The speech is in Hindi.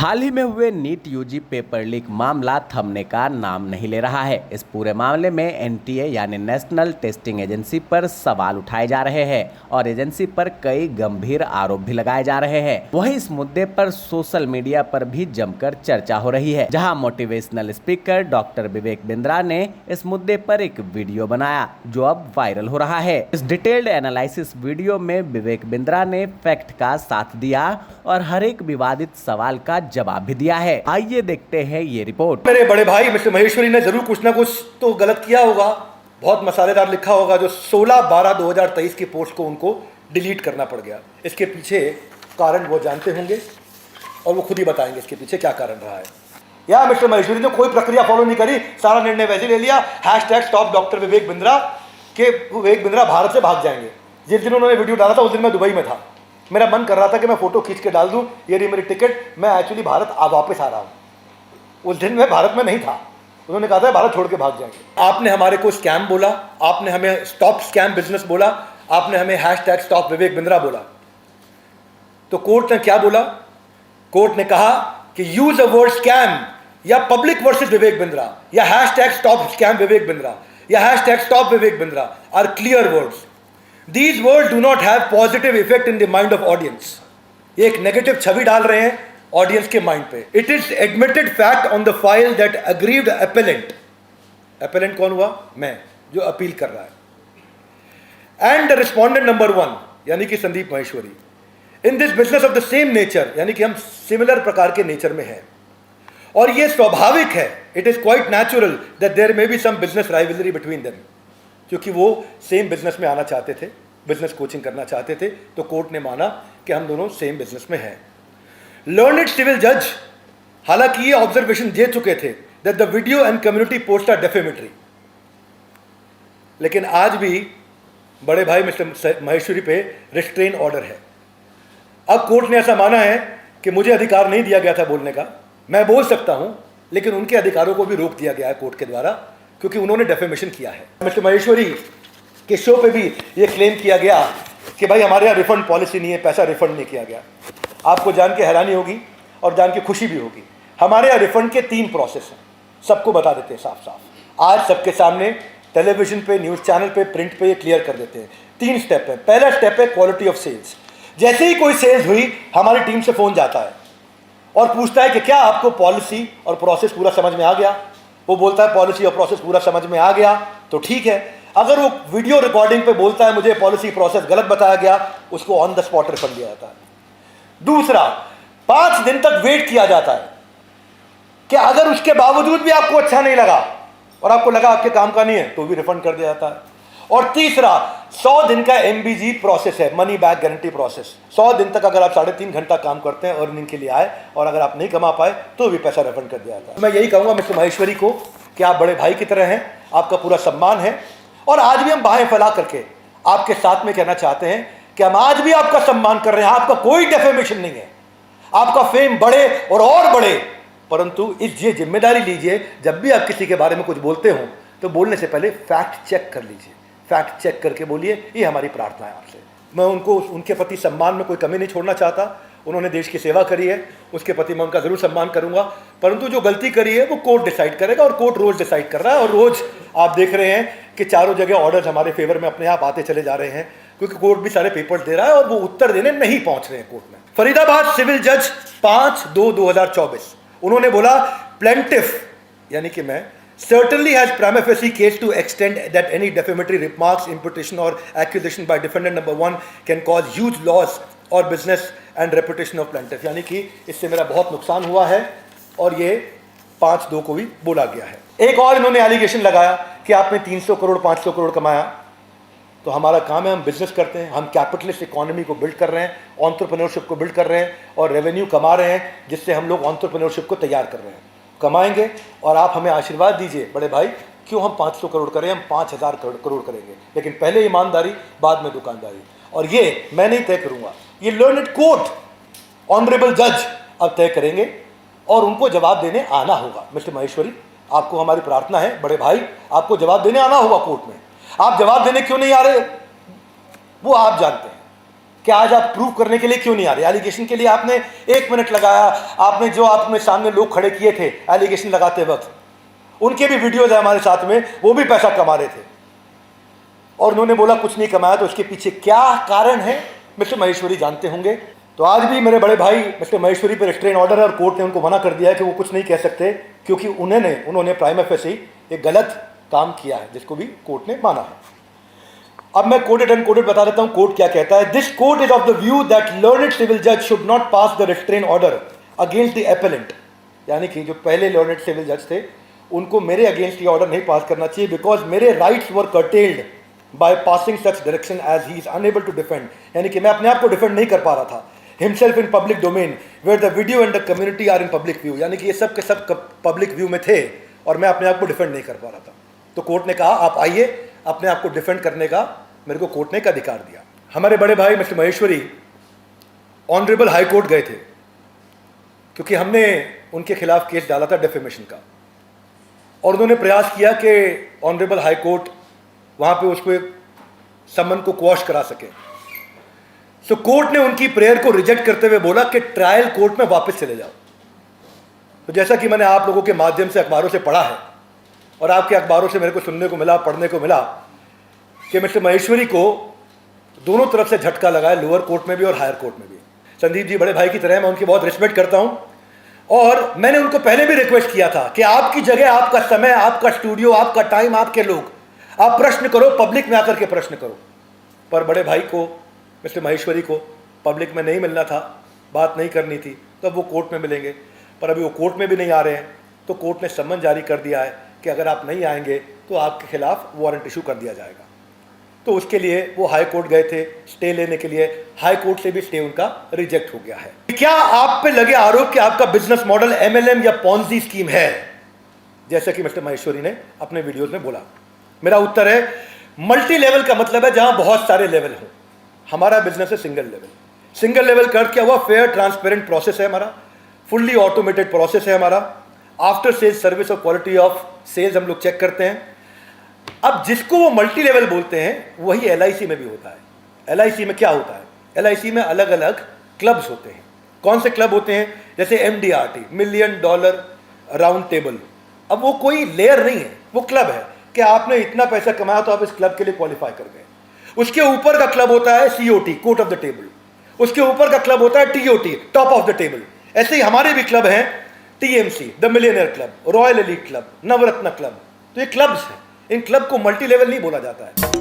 हाल ही में हुए नीट यूजी पेपर लीक मामला थमने का नाम नहीं ले रहा है। इस पूरे मामले में एनटीए यानी नेशनल टेस्टिंग एजेंसी पर सवाल उठाए जा रहे हैं और एजेंसी पर कई गंभीर आरोप भी लगाए जा रहे हैं। वहीं इस मुद्दे पर सोशल मीडिया पर भी जमकर चर्चा हो रही है, जहां motivational speaker doctor Vivek Bindra ने इस मुद्दे पर एक वीडियो बनाया जो अब वायरल हो रहा है। इस डिटेल्ड एनालिसिस वीडियो में विवेक बिंद्रा ने फैक्ट का साथ दिया और हर एक विवादित सवाल का जवाब भी दिया है। आइए देखते हैं ये रिपोर्ट। मेरे बड़े भाई मिस्टर महेश्वरी ने जरूर कुछ ना कुछ तो गलत किया होगा, बहुत मसालेदार लिखा होगा जो 16/12/2023 की पोस्ट को उनको डिलीट करना पड़ गया। इसके पीछे कारण वो जानते होंगे और वो खुद ही बताएंगे इसके पीछे क्या कारण रहा है। या मिस्टर महेश्वरी ने कोई प्रक्रिया फॉलो नहीं करी, सारा निर्णय वैसे ले लिया। #स्टॉप डॉक्टर विवेक बिंद्रा के विवेक बिंद्रा भारत से भाग जाएंगे। जिस दिन उन्होंने वीडियो डाला था उस दिन मैं दुबई में था। मेरा मन कर रहा था कि मैं फोटो खींच के डाल दूं, ये रही मेरी टिकट, मैं एक्चुअली भारत वापस आ रहा हूं। उस दिन मैं भारत में नहीं था। उन्होंने कहा था भारत छोड़ के भाग जाएंगे। आपने हमारे को स्कैम बोला, आपने हमें स्टॉप स्कैम बिजनेस बोला, आपने हमें #स्टॉप विवेक बिंद्रा बोला। तो कोर्ट ने क्या बोला? कोर्ट ने कहा कि यूज अ वर्ड स्कैम या पब्लिक वर्सेस विवेक बिंद्रा या #स्टॉप स्कैम विवेक बिंद्रा या #stop Vivek Bindra are clear words. These words do not have positive effect in the mind of audience. ये एक नेगेटिव छवि डाल रहे हैं ऑडियंस के माइंड पे। It is admitted fact on the file that aggrieved appellant. Appellant कौन हुआ? मैं, जो अपील कर रहा है। And the respondent number 1 यानी कि Sandeep Maheshwari in this business of the same nature यानी कि हम सिमिलर प्रकार के नेचर में हैं और ये स्वाभाविक है। It is quite natural that there may be some business rivalry between them. क्योंकि वो सेम बिजनेस में आना चाहते थे, बिजनेस कोचिंग करना चाहते थे, तो कोर्ट ने माना कि हम दोनों सेम बिजनेस में हैं। लर्नड सिविल जज हालांकि ये ऑब्जर्वेशन दे चुके थे that the video and community post are defamatory, लेकिन आज भी बड़े भाई मिस्टर महेश्वरी पे रिस्ट्रेन ऑर्डर है। अब कोर्ट ने ऐसा माना है कि मुझे अधिकार नहीं दिया गया था बोलने का, मैं बोल सकता हूं, लेकिन उनके अधिकारों को भी रोक दिया गया है कोर्ट के द्वारा क्योंकि उन्होंने डेफेमेशन किया है। मिस्टर महेश्वरी के शो पे भी ये क्लेम किया गया कि भाई हमारे यहाँ रिफंड पॉलिसी नहीं है, पैसा रिफंड नहीं किया गया। आपको जान के हैरानी होगी और जान के खुशी भी होगी, हमारे यहाँ रिफंड के 3 प्रोसेस हैं। सबको बता देते हैं साफ साफ, आज सबके सामने टेलीविजन पे, न्यूज़ चैनल पे, प्रिंट पे ये क्लियर कर देते हैं। 3 स्टेप है। पहला स्टेप है क्वालिटी ऑफ सेल्स। जैसे ही कोई सेल्स हुई हमारी टीम से फ़ोन जाता है और पूछता है कि क्या आपको पॉलिसी और प्रोसेस पूरा समझ में आ गया। वो बोलता है पॉलिसी और प्रोसेस पूरा समझ में आ गया तो ठीक है। अगर वो वीडियो रिकॉर्डिंग पे बोलता है मुझे पॉलिसी प्रोसेस गलत बताया गया, उसको ऑन द स्पॉट रिफंड दिया जाता है। दूसरा, 5 दिन तक वेट किया जाता है कि अगर उसके बावजूद भी आपको अच्छा नहीं लगा और आपको लगा आपके काम का नहीं है तो भी रिफंड कर दिया जाता है। और तीसरा, 100 दिन का MBG प्रोसेस है, मनी बैक गारंटी प्रोसेस। 100 दिन तक अगर आप 3.5 घंटा काम करते हैं अर्निंग के लिए आए और अगर आप नहीं कमा पाए तो भी पैसा रिफंड कर दिया जाता है। मैं यही कहूंगा मिस्टर महेश्वरी को कि आप बड़े भाई की तरह हैं, आपका पूरा सम्मान है और आज भी हम बाहें फैला करके आपके साथ में कहना चाहते हैं कि हम आज भी आपका सम्मान कर रहे हैं। आपका कोई डेफेमेशन नहीं है, आपका फेम बढ़े और बढ़े, परंतु इस ये जिम्मेदारी लीजिए जब भी आप किसी के बारे में कुछ बोलते हो तो बोलने से पहले फैक्ट चेक कर लीजिए, फैक्ट चेक करके बोलिए। ये हमारी प्रार्थना है आपसे। मैं उनको उनके प्रति सम्मान में कोई कमी नहीं छोड़ना चाहता। उन्होंने देश की सेवा करी है, उसके प्रति मैं उनका जरूर सम्मान करूंगा, परंतु जो गलती करी है वो कोर्ट डिसाइड करेगा और कोर्ट रोज डिसाइड कर रहा है। और रोज आप देख रहे हैं कि चारों जगह ऑर्डर्स हमारे फेवर में अपने आप आते चले जा रहे हैं क्योंकि कोर्ट भी सारे पेपर्स दे रहा है और वो उत्तर देने नहीं पहुंच रहे हैं कोर्ट में। फरीदाबाद सिविल जज 5/2/2024 उन्होंने बोला प्लेंटिफ यानी कि मैं certainly has prima facie case to extend that any defamatory remarks, imputation or accusation by defendant number 1 can cause huge loss or business and reputation of plaintiff। यानी कि इससे मेरा बहुत नुकसान हुआ है और ये 5/2 को भी बोला गया है। एक और इन्होंने एलिगेशन लगाया कि आपने 300 करोड़ 500 करोड़ कमाया। तो हमारा काम है, हम बिजनेस करते हैं, हम कैपिटलिस्ट इकोनॉमी को बिल्ड कर रहे हैं, एंटरप्रेन्योरशिप को बिल्ड कर रहे हैं और रेवेन्यू कमा रहे हैं जिससे हम लोग एंटरप्रेन्योरशिप को तैयार कर रहे हैं। कमाएंगे और आप हमें आशीर्वाद दीजिए बड़े भाई, क्यों हम 500 करोड़ करें, हम 5000 करोड़ करेंगे, लेकिन पहले ईमानदारी बाद में दुकानदारी। और ये मैं नहीं तय करूंगा, ये लर्नड कोर्ट ऑनरेबल जज अब तय करेंगे और उनको जवाब देने आना होगा। मिस्टर महेश्वरी, आपको हमारी प्रार्थना है बड़े भाई, आपको जवाब देने आना होगा कोर्ट में। आप जवाब देने क्यों नहीं आ रहे वो आप जानते हैं, कि आज आप प्रूव करने के लिए क्यों नहीं आ रहे? एलिगेशन के लिए आपने 1 मिनट लगाया, आपने जो आपने सामने लोग खड़े किए थे एलिगेशन लगाते वक्त, उनके भी वीडियोज है हमारे साथ में, वो भी पैसा कमा रहे थे और उन्होंने बोला कुछ नहीं कमाया। तो उसके पीछे क्या कारण है मिस्टर माहेश्वरी जानते होंगे। तो आज भी मेरे बड़े भाई मिस्टर माहेश्वरी पर रिस्ट्रेन ऑर्डर है और कोर्ट ने उनको मना कर दिया है कि वो कुछ नहीं कह सकते, क्योंकि उन्होंने प्राइमा फेसी एक गलत काम किया है, जिसको भी कोर्ट ने माना है। अब मैं कोटेड अनकोटेड बता देता हूं कोर्ट क्या कहता है। This court is of the view that learned civil जज should not pass the restrain order against the appellant, यानी कि जो पहले लर्नेड सिविल जज थे उनको मेरे अगेंस्ट ये ऑर्डर नहीं पास करना चाहिए, बिकॉज मेरे rights were curtailed by passing such direction as he is unable to defend, यानी कि मैं अपने आप को डिफेंड नहीं कर पा रहा था। Himself in public domain where the video and the community are in public view, यानी कि ये सब के सब पब्लिक व्यू में थे और मैं अपने आप को डिफेंड नहीं कर पा रहा था। तो कोर्ट ने कहा आप आइए, अपने आप को डिफेंड करने का मेरे को कोर्ट ने एक अधिकार दिया। हमारे बड़े भाई mister Maheshwari honourable high court गए थे, क्योंकि हमने उनके खिलाफ केस डाला था डेफेमेशन का, और उन्होंने प्रयास किया कि ऑनरेबल हाई कोर्ट वहाँ पे उसको समन को क्वॉश करा सके। सो कोर्ट ने उनकी प्रेयर को रिजेक्ट करते हुए बोला कि ट्रायल कोर्ट में वापस चले जाओ। तो जैसा कि मैंने आप लोगों के माध्यम से अखबारों से पढ़ा है और आपके अखबारों से मेरे को सुनने को मिला, पढ़ने को मिला कि मिस्टर माहेश्वरी को दोनों तरफ से झटका लगा है, लोअर कोर्ट में भी और हायर कोर्ट में भी। संदीप जी बड़े भाई की तरह मैं उनकी बहुत रिस्पेक्ट करता हूं और मैंने उनको पहले भी रिक्वेस्ट किया था कि आपकी जगह, आपका समय, आपका स्टूडियो, आपका टाइम, आपके लोग, आप प्रश्न करो, पब्लिक में आकर के प्रश्न करो। पर बड़े भाई को, मिस्टर माहेश्वरी को पब्लिक में नहीं मिलना था, बात नहीं करनी थी, तो अब वो कोर्ट में मिलेंगे। पर अभी वो कोर्ट में भी नहीं आ रहे हैं, तो कोर्ट ने सम्मन जारी कर दिया है कि अगर आप नहीं आएंगे तो आपके खिलाफ वारंट इशू कर दिया जाएगा। तो उसके लिए वो हाई कोर्ट गए थे स्टे लेने के लिए, हाई कोर्ट से भी स्टे उनका रिजेक्ट हो गया है। क्या आप पे लगे आरोप कि आपका बिजनेस मॉडल एमएलएम या पॉन्जी स्कीम है, जैसा कि मिस्टर माहेश्वरी ने अपने वीडियोस में बोला? मेरा उत्तर है मल्टी लेवल का मतलब है जहां बहुत सारे लेवल हो। हमारा बिजनेस है सिंगल लेवल। सिंगल लेवल कर क्या हुआ? फेयर ट्रांसपेरेंट प्रोसेस है हमारा, फुल्ली ऑटोमेटेड प्रोसेस है हमारा, आफ्टर सेल्स सर्विस और क्वालिटी ऑफ सेल्स हम लोग चेक करते हैं। अब जिसको वो मल्टी लेवल बोलते हैं वही एलआईसी में भी होता है। एलआईसी में क्या होता है? एलआईसी में अलग अलग क्लब्स होते हैं। कौन से क्लब होते हैं? जैसे MDRT, million dollar round table. अब वो कोई लेयर नहीं है, वो क्लब है कि आपने इतना पैसा कमाया तो आप इस क्लब के लिए क्वालिफाई कर गए। उसके ऊपर का क्लब होता है COT, court of the table. उसके ऊपर का क्लब होता है TOT, top of the table. ऐसे ही हमारे भी क्लब हैं, TMC, the millionaire club, royal elite club, Navratna club. तो ये क्लब्स हैं। इन क्लब को मल्टी लेवल नहीं बोला जाता है।